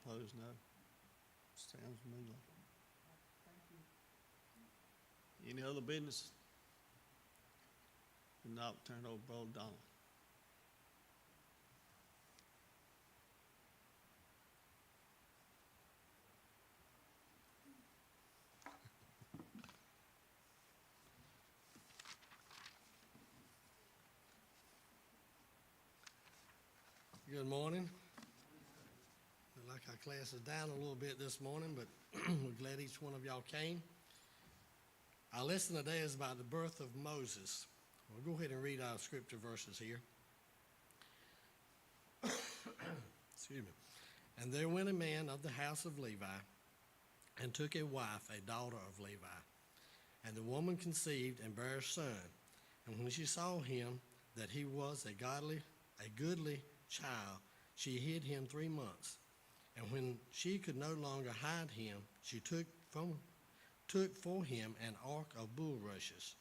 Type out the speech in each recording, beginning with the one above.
Opposed, no. Sounds to me like. Any other business? If not, turn it over to Brother Donald. Good morning. Look like our class is down a little bit this morning, but we're glad each one of y'all came. Our lesson today is about the birth of Moses. We'll go ahead and read our scripture verses here. Excuse me. And there went a man of the house of Levi and took a wife, a daughter of Levi. And the woman conceived and bare a son. And when she saw him, that he was a goodly child, she hid him 3 months. And when she could no longer hide him, she took for him an ark of bulrushes,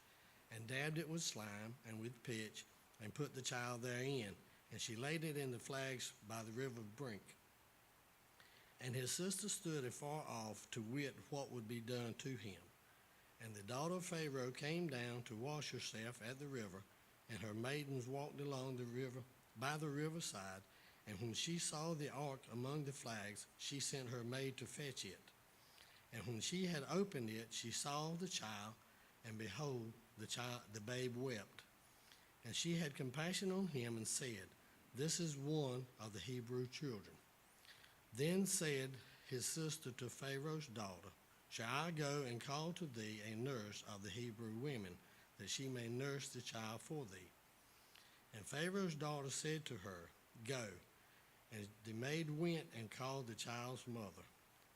and dabbed it with slime and with pitch, and put the child therein. And she laid it in the flags by the river brink. And his sister stood afar off to wit what would be done to him. And the daughter of Pharaoh came down to wash herself at the river, and her maidens walked along the river by the riverside. And when she saw the ark among the flags, she sent her maid to fetch it. And when she had opened it, she saw the child, and behold, the babe wept. And she had compassion on him and said, This is one of the Hebrew children. Then said his sister to Pharaoh's daughter, Shall I go and call to thee a nurse of the Hebrew women, that she may nurse the child for thee? And Pharaoh's daughter said to her, Go. And the maid went and called the child's mother.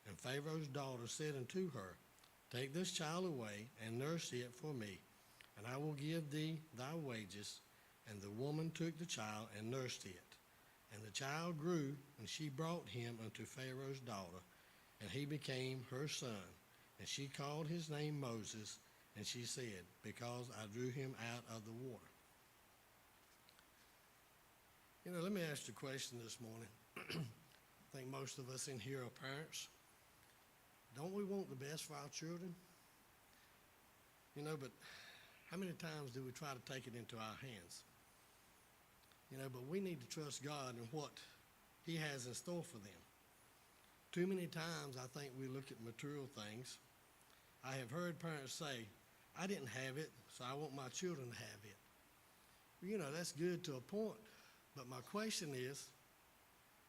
And Pharaoh's daughter said unto her, Take this child away and nurse it for me, and I will give thee thy wages. And the woman took the child and nursed it. And the child grew, and she brought him unto Pharaoh's daughter, and he became her son. And she called his name Moses, and she said, Because I drew him out of the water. Let me ask you a question this morning. I think most of us in here are parents. Don't we want the best for our children? But how many times do we try to take it into our hands? But we need to trust God in what He has in store for them. Too many times I think we look at material things. I have heard parents say, I didn't have it, so I want my children to have it. That's good to a point. But my question is,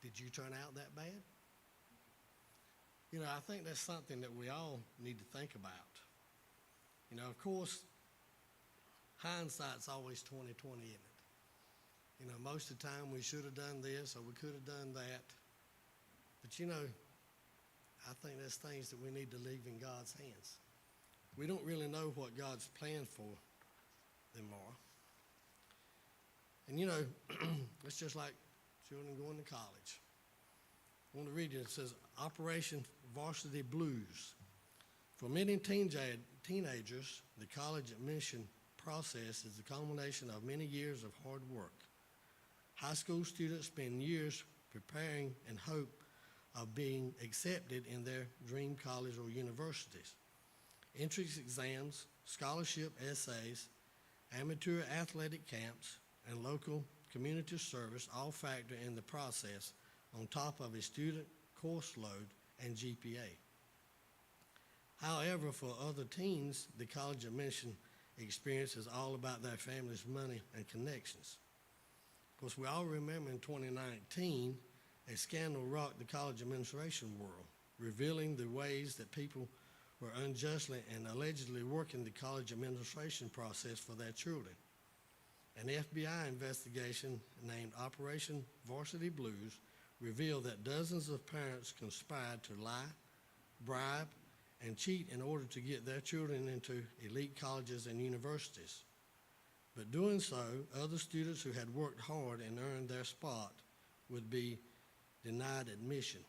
did you turn out that bad? I think that's something that we all need to think about. Of course, hindsight's always 20/20, isn't it? Most of the time we should have done this or we could have done that. But I think there's things that we need to leave in God's hands. We don't really know what God's plan for them are. And it's just like children going to college. I want to read it. It says, Operation Varsity Blues. For many teenagers, the college admission process is the culmination of many years of hard work. High school students spend years preparing in hope of being accepted in their dream college or universities. Entrance exams, scholarship essays, amateur athletic camps, and local community service all factor in the process on top of a student course load and GPA. However, for other teens, the college admission experience is all about their family's money and connections. Of course, we all remember in 2019, a scandal rocked the college administration world, revealing the ways that people were unjustly and allegedly working the college administration process for their children. An FBI investigation named Operation Varsity Blues revealed that dozens of parents conspired to lie, bribe, and cheat in order to get their children into elite colleges and universities. But doing so, other students who had worked hard and earned their spot would be denied admission.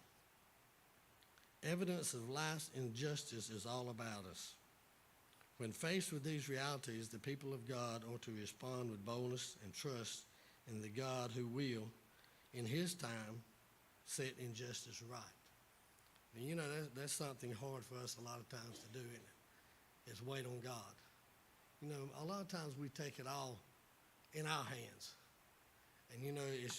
Evidence of life's injustice is all about us. When faced with these realities, the people of God ought to respond with boldness and trust in the God who will, in His time, set injustice right. And you know, that's something hard for us a lot of times to do, isn't it? Is wait on God. You know, a lot of times we take it all in our hands. And you know, it's